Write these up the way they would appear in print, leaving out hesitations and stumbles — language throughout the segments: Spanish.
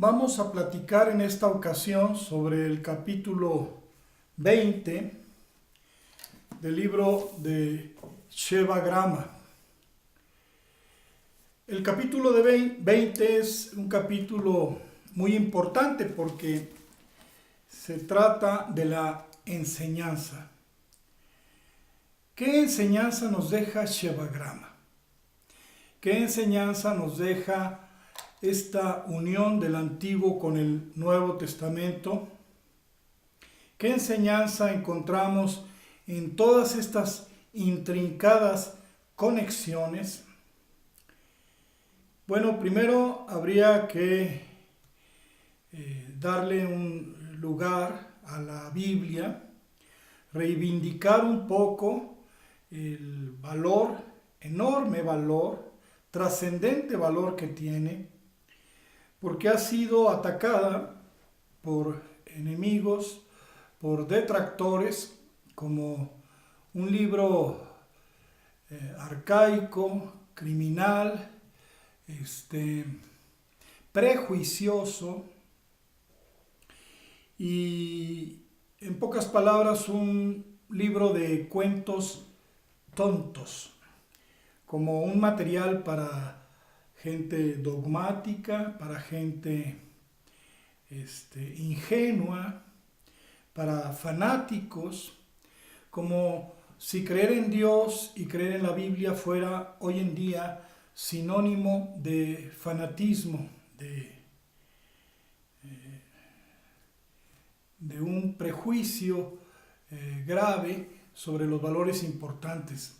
Vamos a platicar en esta ocasión sobre el capítulo 20 del libro de Sheva Grama. El capítulo de 20 es un capítulo muy importante porque se trata de la enseñanza. ¿Qué enseñanza nos deja Sheva Grama? ¿Qué enseñanza nos deja esta unión del Antiguo con el Nuevo Testamento? ¿Qué enseñanza encontramos en todas estas intrincadas conexiones? Bueno, primero habría que darle un lugar a la Biblia, reivindicar un poco el valor, enorme valor, trascendente valor que tiene, porque ha sido atacada por enemigos, por detractores, como un libro arcaico, criminal, prejuicioso y, en pocas palabras, un libro de cuentos tontos, como un material para gente dogmática, para gente ingenua, para fanáticos, como si creer en Dios y creer en la Biblia fuera hoy en día sinónimo de fanatismo, de un prejuicio grave sobre los valores importantes.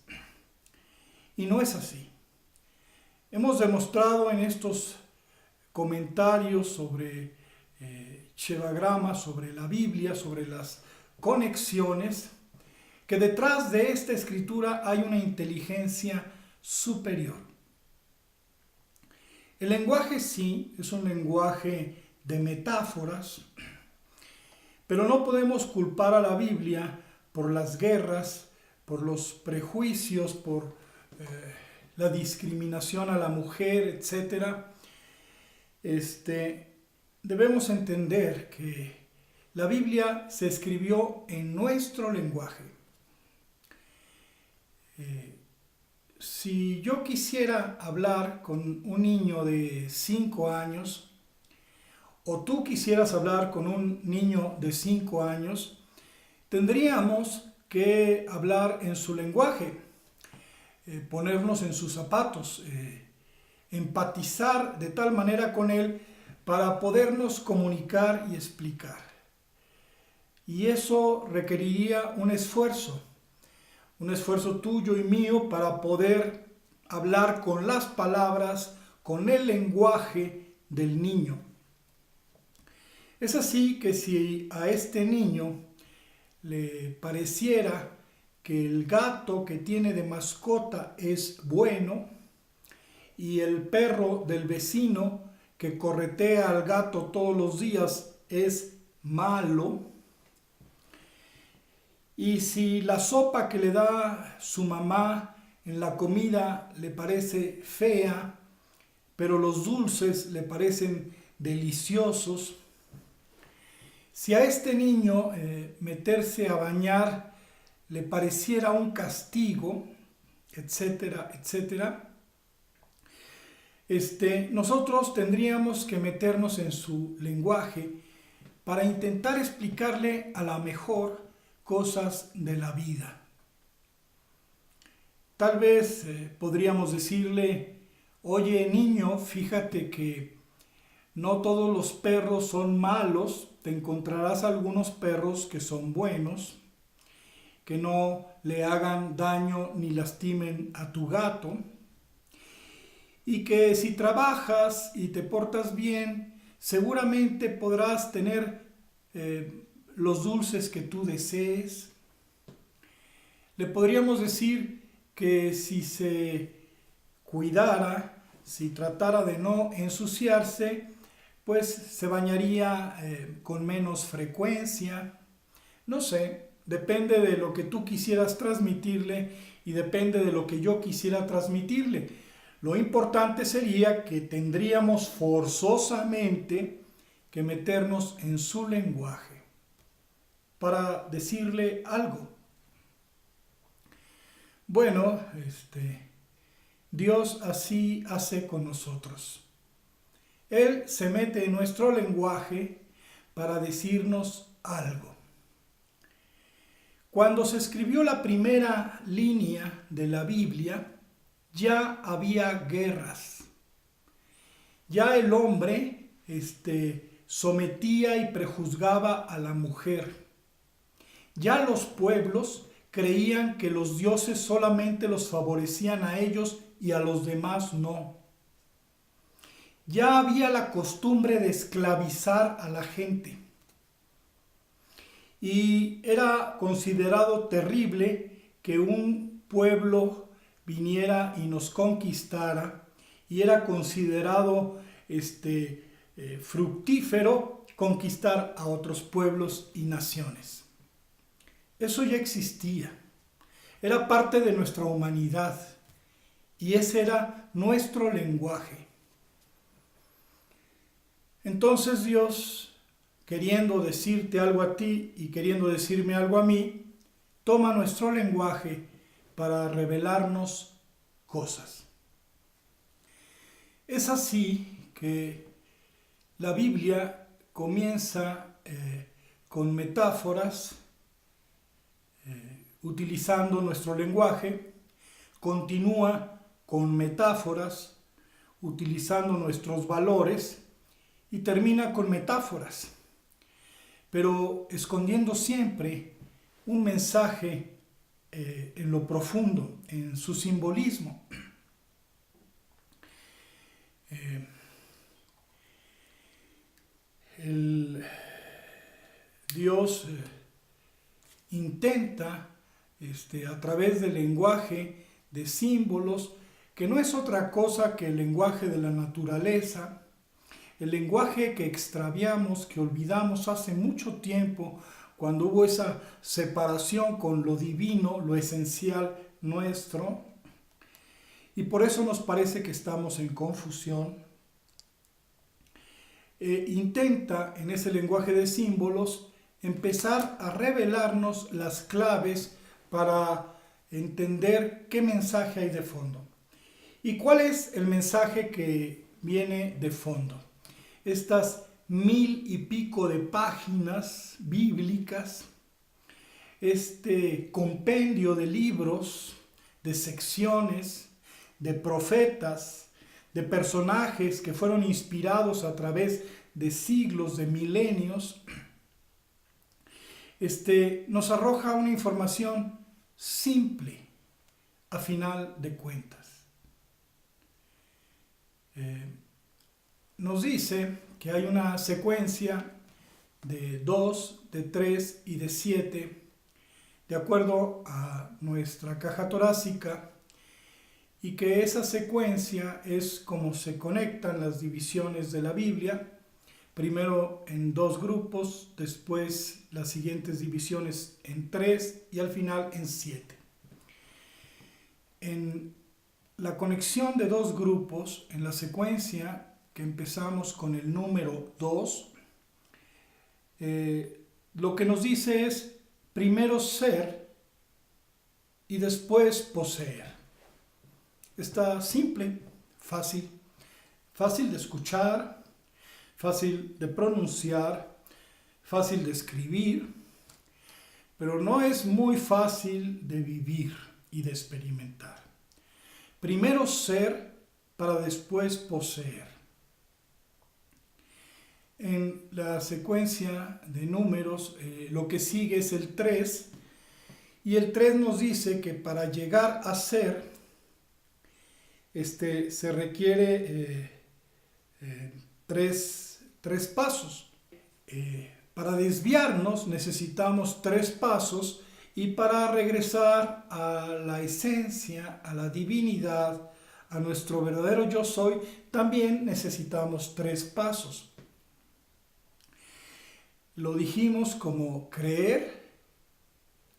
Y no es así. Hemos demostrado en estos comentarios sobre Sheva Grama, sobre la Biblia, sobre las conexiones, que detrás de esta escritura hay una inteligencia superior. El lenguaje sí es un lenguaje de metáforas, pero no podemos culpar a la Biblia por las guerras, por los prejuicios, por la discriminación a la mujer, etc. Debemos entender que la Biblia se escribió en nuestro lenguaje. Si yo quisiera hablar con un niño de 5 años, o tú quisieras hablar con un niño de 5 años, tendríamos que hablar en su lenguaje, ponernos en sus zapatos, empatizar de tal manera con él para podernos comunicar y explicar. Y eso requeriría un esfuerzo tuyo y mío para poder hablar con las palabras, con el lenguaje del niño. Es así que si a este niño le pareciera que el gato que tiene de mascota es bueno y el perro del vecino que corretea al gato todos los días es malo, y si la sopa que le da su mamá en la comida le parece fea, pero los dulces le parecen deliciosos, si a este niño meterse a bañar le pareciera un castigo, etcétera, etcétera, nosotros tendríamos que meternos en su lenguaje para intentar explicarle a la mejor cosas de la vida. Tal vez podríamos decirle: oye niño, fíjate que no todos los perros son malos, te encontrarás algunos perros que son buenos, que no le hagan daño ni lastimen a tu gato, y que si trabajas y te portas bien, seguramente podrás tener los dulces que tú desees. Le podríamos decir que si se cuidara, si tratara de no ensuciarse, pues se bañaría con menos frecuencia. No sé, depende de lo que tú quisieras transmitirle y depende de lo que yo quisiera transmitirle. Lo importante sería que tendríamos forzosamente que meternos en su lenguaje para decirle algo. Bueno, Dios así hace con nosotros. Él se mete en nuestro lenguaje para decirnos algo. Cuando se escribió la primera línea de la Biblia, ya había guerras. Ya el hombre sometía y prejuzgaba a la mujer. Ya los pueblos creían que los dioses solamente los favorecían a ellos y a los demás no. Ya había la costumbre de esclavizar a la gente. Y era considerado terrible que un pueblo viniera y nos conquistara, y era considerado fructífero conquistar a otros pueblos y naciones. Eso ya existía, era parte de nuestra humanidad y ese era nuestro lenguaje. Entonces Dios, queriendo decirte algo a ti y queriendo decirme algo a mí, toma nuestro lenguaje para revelarnos cosas. Es así que la Biblia comienza con metáforas, utilizando nuestro lenguaje, continúa con metáforas, utilizando nuestros valores, y termina con metáforas, pero escondiendo siempre un mensaje en lo profundo, en su simbolismo. Dios intenta a través del lenguaje de símbolos, que no es otra cosa que el lenguaje de la naturaleza, el lenguaje que extraviamos, que olvidamos hace mucho tiempo, cuando hubo esa separación con lo divino, lo esencial nuestro, y por eso nos parece que estamos en confusión. Intenta en ese lenguaje de símbolos empezar a revelarnos las claves para entender qué mensaje hay de fondo. ¿Y cuál es el mensaje que viene de fondo? Estas 1000 y pico de páginas bíblicas, este compendio de libros, de secciones, de profetas, de personajes que fueron inspirados a través de siglos, de milenios, nos arroja una información simple a final de cuentas. Nos dice que hay una secuencia de 2, de 3 y de 7, de acuerdo a nuestra caja torácica, y que esa secuencia es como se conectan las divisiones de la Biblia, primero en 2 grupos, después las siguientes divisiones en 3 y al final en 7. En la conexión de 2 grupos, en la secuencia que empezamos con el número 2, lo que nos dice es primero ser y después poseer. Está simple, fácil de escuchar, fácil de pronunciar, fácil de escribir, pero no es muy fácil de vivir y de experimentar. Primero ser para después poseer. En la secuencia de números, lo que sigue es el 3, y el 3 nos dice que para llegar a ser, se requiere tres pasos. Para desviarnos necesitamos 3 pasos, y para regresar a la esencia, a la divinidad, a nuestro verdadero yo soy, también necesitamos 3 pasos. Lo dijimos como creer.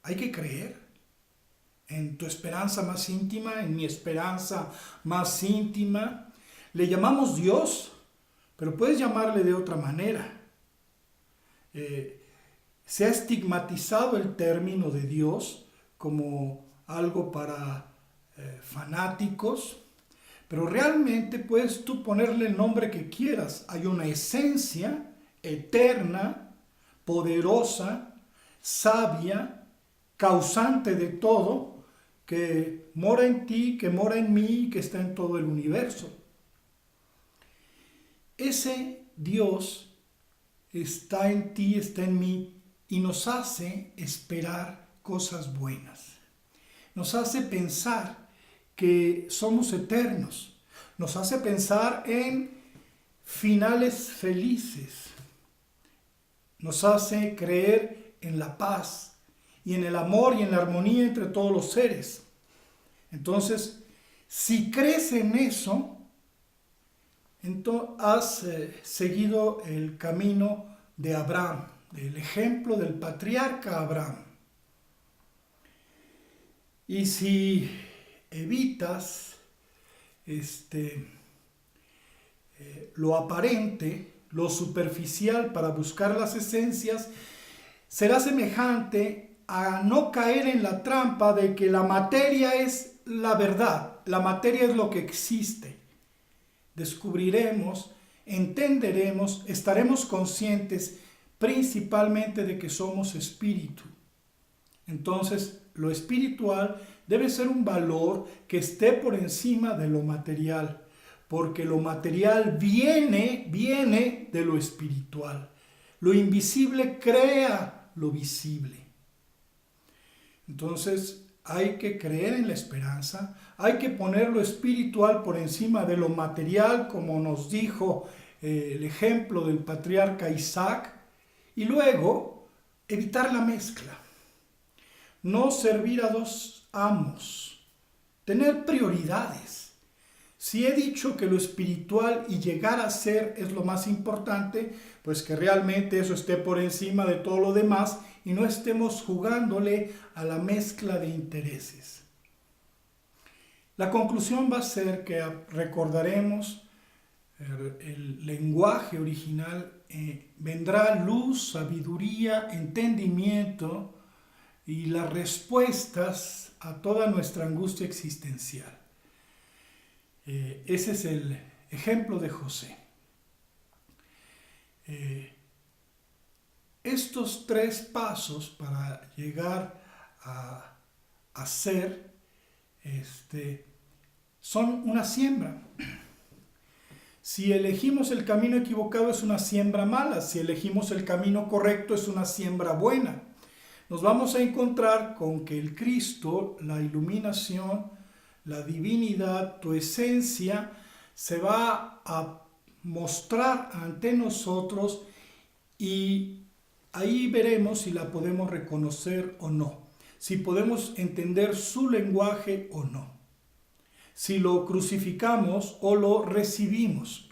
Hay que creer en tu esperanza más íntima, en mi esperanza más íntima. Le llamamos Dios, pero puedes llamarle de otra manera. Se ha estigmatizado el término de Dios como algo para fanáticos, pero realmente puedes tú ponerle el nombre que quieras. Hay una esencia eterna, poderosa, sabia, causante de todo, que mora en ti, que mora en mí, que está en todo el universo. Ese Dios está en ti, está en mí, y nos hace esperar cosas buenas. Nos hace pensar que somos eternos. Nos hace pensar en finales felices. Nos hace creer en la paz y en el amor y en la armonía entre todos los seres. Entonces, si crees en eso, entonces has seguido el camino de Abraham, el ejemplo del patriarca Abraham. Y si evitas lo aparente, lo superficial para buscar las esencias, será semejante a no caer en la trampa de que la materia es la verdad, la materia es lo que existe. Descubriremos, entenderemos, estaremos conscientes principalmente de que somos espíritu. Entonces, lo espiritual debe ser un valor que esté por encima de lo material, porque lo material viene de lo espiritual. Lo invisible crea lo visible. Entonces, hay que creer en la esperanza, hay que poner lo espiritual por encima de lo material, como nos dijo el ejemplo del patriarca Isaac, y luego evitar la mezcla. No servir a dos amos, tener prioridades. Si he dicho que lo espiritual y llegar a ser es lo más importante, pues que realmente eso esté por encima de todo lo demás y no estemos jugándole a la mezcla de intereses. La conclusión va a ser que recordaremos el lenguaje original, vendrá luz, sabiduría, entendimiento y las respuestas a toda nuestra angustia existencial. Ese es el ejemplo de José. Estos 3 pasos para llegar a ser son una siembra. Si elegimos el camino equivocado es una siembra mala, si elegimos el camino correcto es una siembra buena. Nos vamos a encontrar con que el Cristo, la iluminación, la divinidad, tu esencia, se va a mostrar ante nosotros y ahí veremos si la podemos reconocer o no, si podemos entender su lenguaje o no, si lo crucificamos o lo recibimos.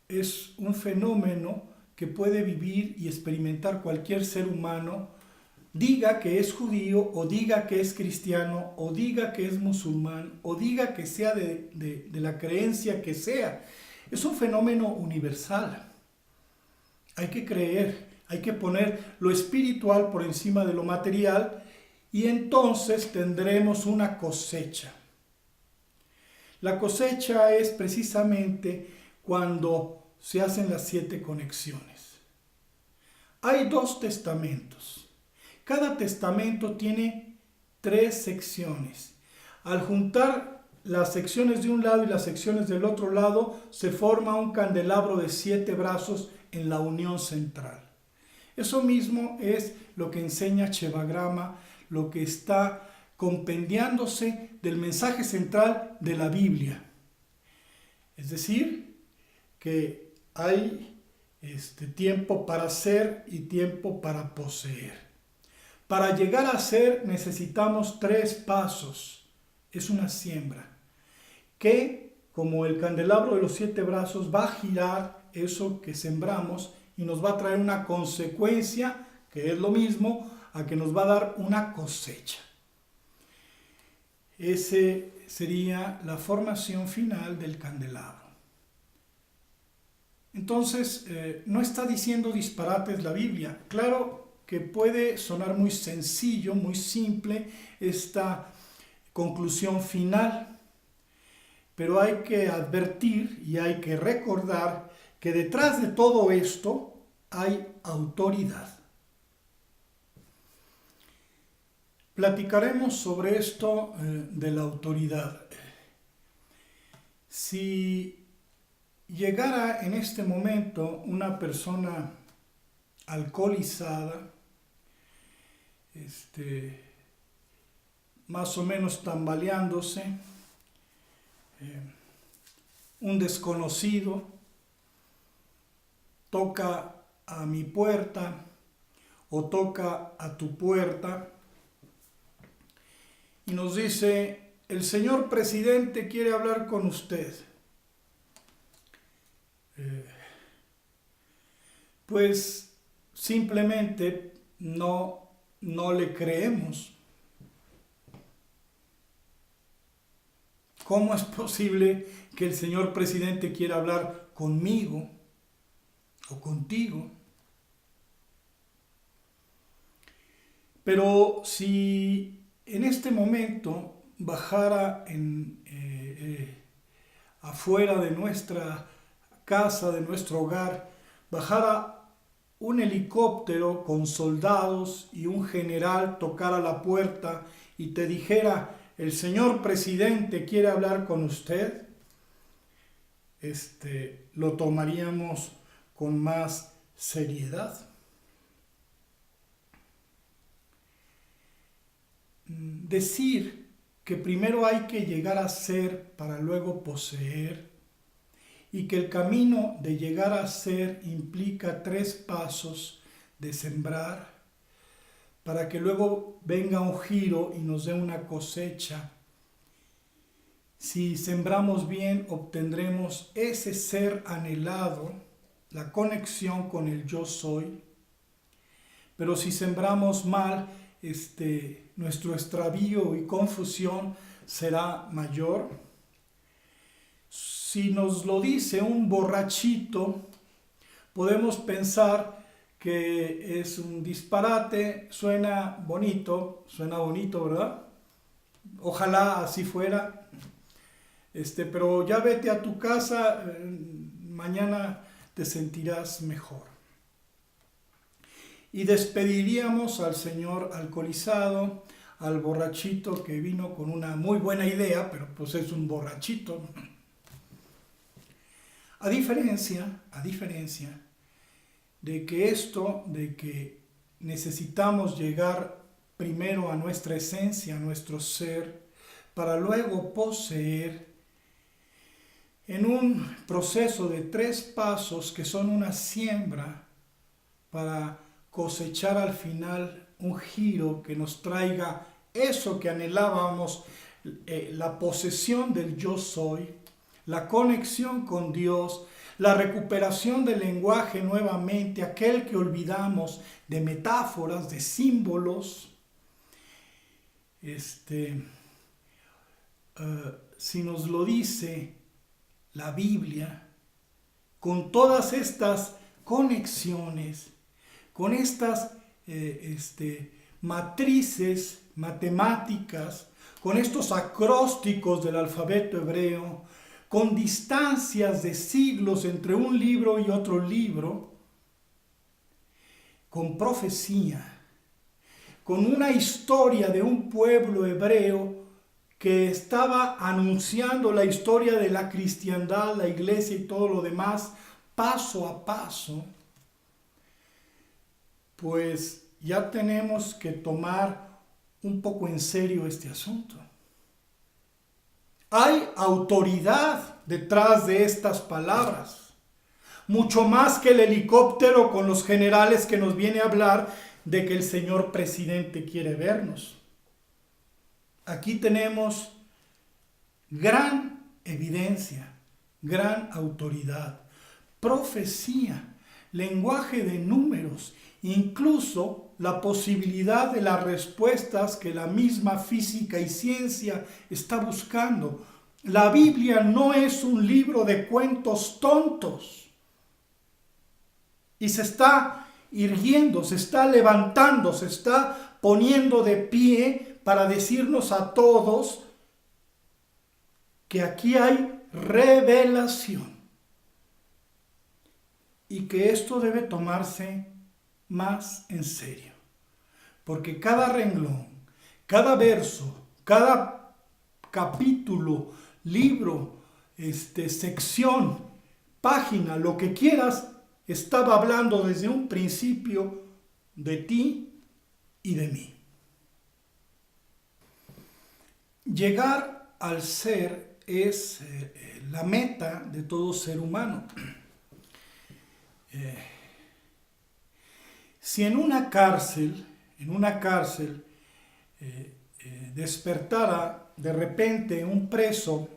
Es un fenómeno que puede vivir y experimentar cualquier ser humano, diga que es judío o diga que es cristiano o diga que es musulmán o diga que sea de la creencia que sea. Es un fenómeno universal. Hay que creer, hay que poner lo espiritual por encima de lo material y entonces tendremos una cosecha. La cosecha es precisamente cuando se hacen las 7 conexiones. Hay 2 testamentos. Cada testamento tiene 3 secciones. Al juntar las secciones de un lado y las secciones del otro lado, se forma un candelabro de 7 brazos en la unión central. Eso mismo es lo que enseña Chevagrama, lo que está compendiándose del mensaje central de la Biblia. Es decir, que hay tiempo para ser y tiempo para poseer. Para llegar a ser necesitamos 3 pasos. Es una siembra que, como el candelabro de los 7 brazos, va a girar eso que sembramos y nos va a traer una consecuencia, que es lo mismo, a que nos va a dar una cosecha. Esa sería la formación final del candelabro. Entonces, no está diciendo disparates la Biblia. Claro que puede sonar muy sencillo, muy simple esta conclusión final, pero hay que advertir y hay que recordar que detrás de todo esto hay autoridad. Platicaremos sobre esto de la autoridad. Si llegara en este momento una persona alcoholizada, más o menos tambaleándose, un desconocido toca a mi puerta o toca a tu puerta y nos dice: el señor presidente quiere hablar con usted. Pues simplemente no le creemos. ¿Cómo es posible que el señor presidente quiera hablar conmigo o contigo? Pero si en este momento bajara afuera de nuestra casa, de nuestro hogar, bajara un helicóptero con soldados y un general tocara la puerta y te dijera: el señor presidente quiere hablar con usted, lo tomaríamos con más seriedad. Decir que primero hay que llegar a ser para luego poseer, y que el camino de llegar a ser implica 3 pasos de sembrar, para que luego venga un giro y nos dé una cosecha. Si sembramos bien, obtendremos ese ser anhelado, la conexión con el yo soy. Pero si sembramos mal, nuestro extravío y confusión será mayor. Si nos lo dice un borrachito, podemos pensar que es un disparate, suena bonito, ¿verdad? Ojalá así fuera. Pero ya vete a tu casa, mañana te sentirás mejor. Y despediríamos al señor alcoholizado, al borrachito que vino con una muy buena idea, pero pues es un borrachito. A diferencia de que necesitamos llegar primero a nuestra esencia, a nuestro ser, para luego poseer, en un proceso de 3 pasos que son una siembra para cosechar al final un giro que nos traiga eso que anhelábamos, la posesión del yo soy, la conexión con Dios, la recuperación del lenguaje nuevamente, aquel que olvidamos, de metáforas, de símbolos. Si nos lo dice la Biblia, con todas estas conexiones, con estas matrices matemáticas, con estos acrósticos del alfabeto hebreo, con distancias de siglos entre un libro y otro libro, con profecía, con una historia de un pueblo hebreo que estaba anunciando la historia de la cristiandad, la iglesia y todo lo demás, paso a paso, pues ya tenemos que tomar un poco en serio este asunto. Hay autoridad detrás de estas palabras, mucho más que el helicóptero con los generales que nos viene a hablar de que el señor presidente quiere vernos. Aquí tenemos gran evidencia, gran autoridad, profecía, lenguaje de números, incluso la posibilidad de las respuestas que la misma física y ciencia está buscando. La Biblia no es un libro de cuentos tontos. y se está irguiendo, se está levantando, se está poniendo de pie para decirnos a todos que aquí hay revelación y que esto debe tomarse más en serio, porque cada renglón, cada verso, cada capítulo, libro, sección, página, lo que quieras, estaba hablando desde un principio de ti y de mí. Llegar al ser es la meta de todo ser humano. Si en una cárcel despertara de repente un preso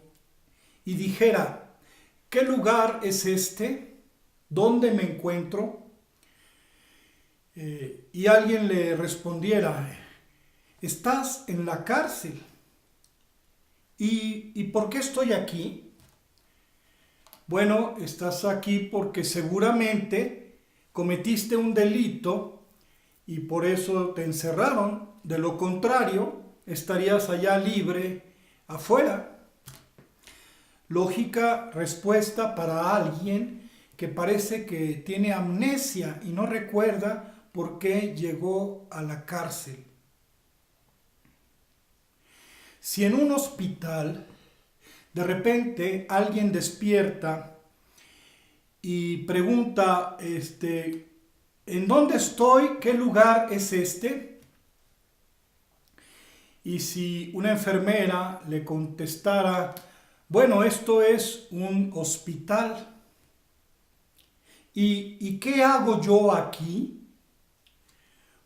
y dijera, ¿qué lugar es este? ¿Dónde me encuentro? Y alguien le respondiera, estás en la cárcel. ¿Y por qué estoy aquí? Bueno, estás aquí porque seguramente cometiste un delito y por eso te encerraron. De lo contrario, estarías allá libre afuera. Lógica respuesta para alguien que parece que tiene amnesia y no recuerda por qué llegó a la cárcel. Si en un hospital de repente alguien despierta y pregunta, ¿en dónde estoy? ¿Qué lugar es este? Y si una enfermera le contestara, bueno, esto es un hospital. ¿Y qué hago yo aquí?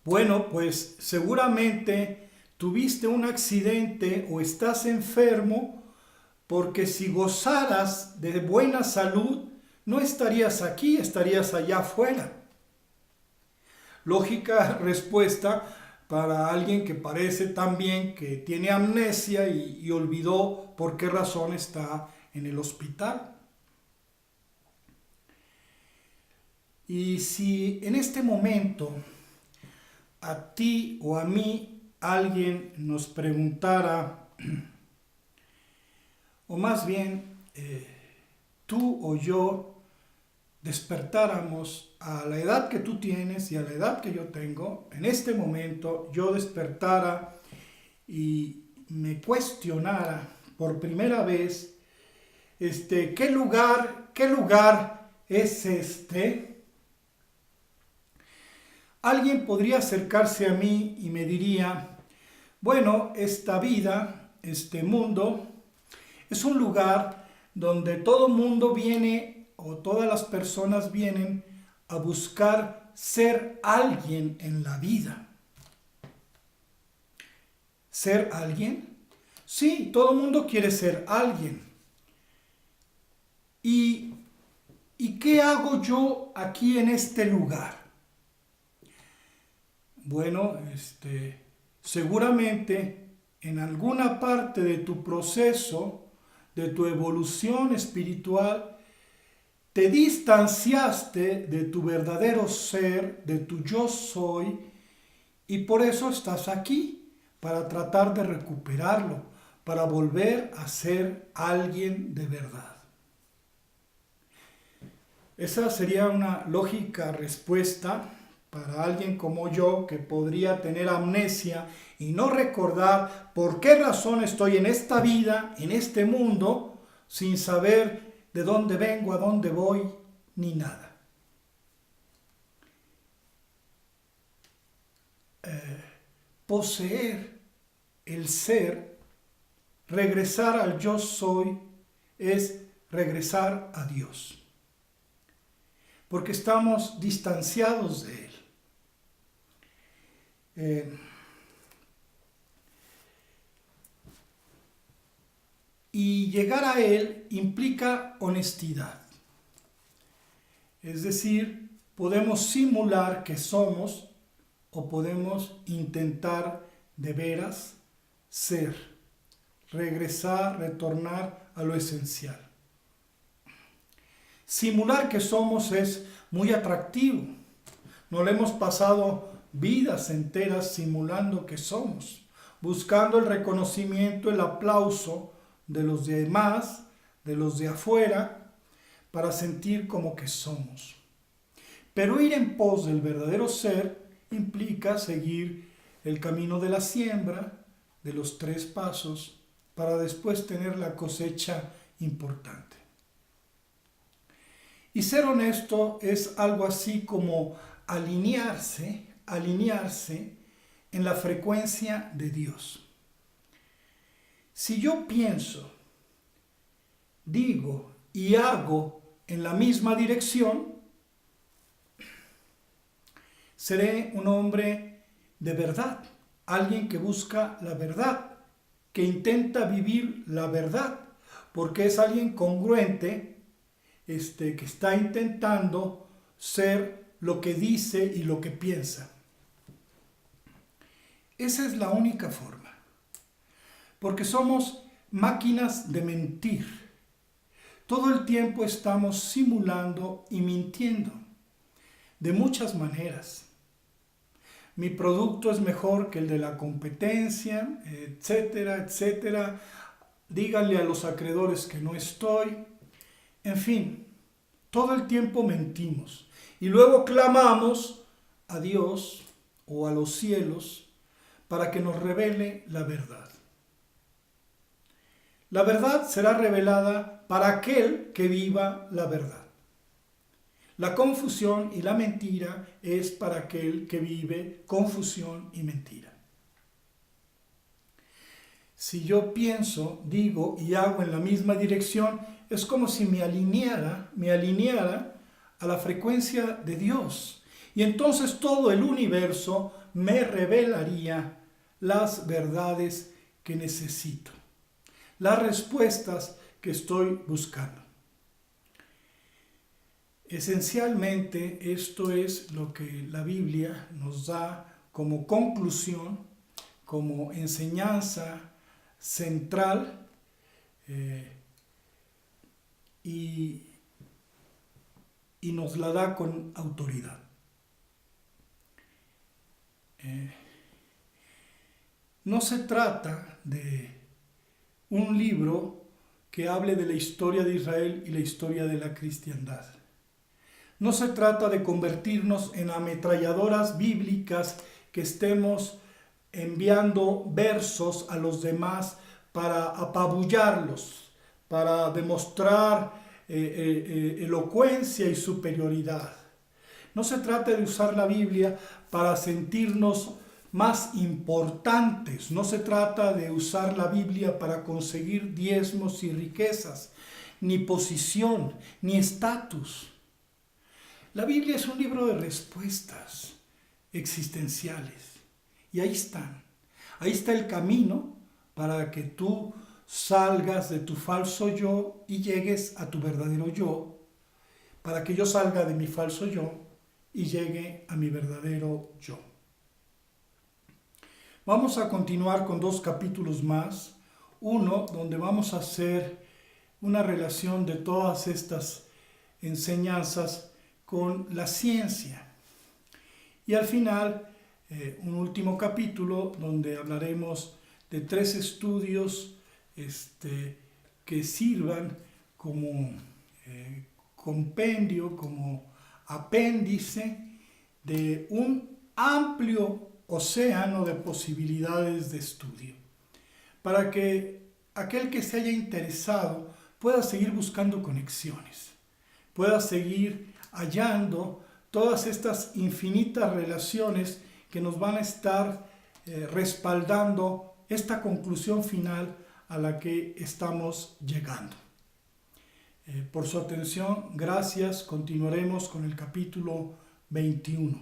Bueno, pues seguramente tuviste un accidente o estás enfermo, porque si gozaras de buena salud, no estarías aquí, estarías allá afuera. Lógica respuesta para alguien que parece también que tiene amnesia y olvidó por qué razón está en el hospital. Y si en este momento a ti o a mí alguien nos preguntara, o más bien tú o yo despertáramos a la edad que tú tienes y a la edad que yo tengo, en este momento yo despertara y me cuestionara por primera vez, ¿qué lugar es este? Alguien podría acercarse a mí y me diría, bueno, esta vida, este mundo, es un lugar donde todo mundo viene o todas las personas vienen a buscar ser alguien en la vida. ¿Ser alguien? Sí, todo mundo quiere ser alguien. ¿Y qué hago yo aquí en este lugar? Bueno, seguramente en alguna parte de tu proceso, de tu evolución espiritual, te distanciaste de tu verdadero ser, de tu yo soy, y por eso estás aquí, para tratar de recuperarlo, para volver a ser alguien de verdad. Esa sería una lógica respuesta para alguien como yo que podría tener amnesia y no recordar por qué razón estoy en esta vida, en este mundo, sin saber de dónde vengo, a dónde voy, ni nada. Poseer el ser, regresar al yo soy, es regresar a Dios. Porque estamos distanciados de Él. Y llegar a Él implica honestidad. Es decir, podemos simular que somos o podemos intentar de veras ser, regresar, retornar a lo esencial. Simular que somos es muy atractivo. No le hemos pasado vidas enteras simulando que somos, buscando el reconocimiento, el aplauso de los demás, de los de afuera, para sentir como que somos. Pero ir en pos del verdadero ser implica seguir el camino de la siembra, de los 3 pasos, para después tener la cosecha importante. Y ser honesto es algo así como alinearse en la frecuencia de Dios. Si yo pienso, digo y hago en la misma dirección, seré un hombre de verdad, alguien que busca la verdad, que intenta vivir la verdad, porque es alguien congruente, que está intentando ser lo que dice y lo que piensa. Esa es la única forma, porque somos máquinas de mentir. Todo el tiempo estamos simulando y mintiendo, de muchas maneras. Mi producto es mejor que el de la competencia, etcétera, etcétera. Díganle a los acreedores que no estoy. En fin, todo el tiempo mentimos. Y luego clamamos a Dios o a los cielos para que nos revele la verdad. La verdad será revelada para aquel que viva la verdad. La confusión y la mentira es para aquel que vive confusión y mentira. Si yo pienso, digo y hago en la misma dirección, es como si me alineara a la frecuencia de Dios. Y entonces todo el universo me revelaría las verdades que necesito, las respuestas que estoy buscando. Esencialmente esto es lo que la Biblia nos da como conclusión, como enseñanza central y nos la da con autoridad. No se trata de un libro que hable de la historia de Israel y la historia de la cristiandad. No se trata de convertirnos en ametralladoras bíblicas que estemos enviando versos a los demás para apabullarlos, para demostrar elocuencia y superioridad. No se trata de usar la Biblia para sentirnos más importantes. No se trata de usar la Biblia para conseguir diezmos y riquezas, ni posición, ni estatus. La Biblia es un libro de respuestas existenciales. Y ahí están. Ahí está el camino para que tú salgas de tu falso yo y llegues a tu verdadero yo. Para que yo salga de mi falso yo y llegue a mi verdadero yo. Vamos a continuar con 2 capítulos más. Uno donde vamos a hacer una relación de todas estas enseñanzas con la ciencia. Y al final, un último capítulo donde hablaremos de 3 estudios que sirvan como compendio, como apéndice de un amplio océano de posibilidades de estudio, para que aquel que se haya interesado pueda seguir buscando conexiones, pueda seguir hallando todas estas infinitas relaciones que nos van a estar respaldando esta conclusión final a la que estamos llegando. Por su atención, gracias. Continuaremos con el capítulo 21.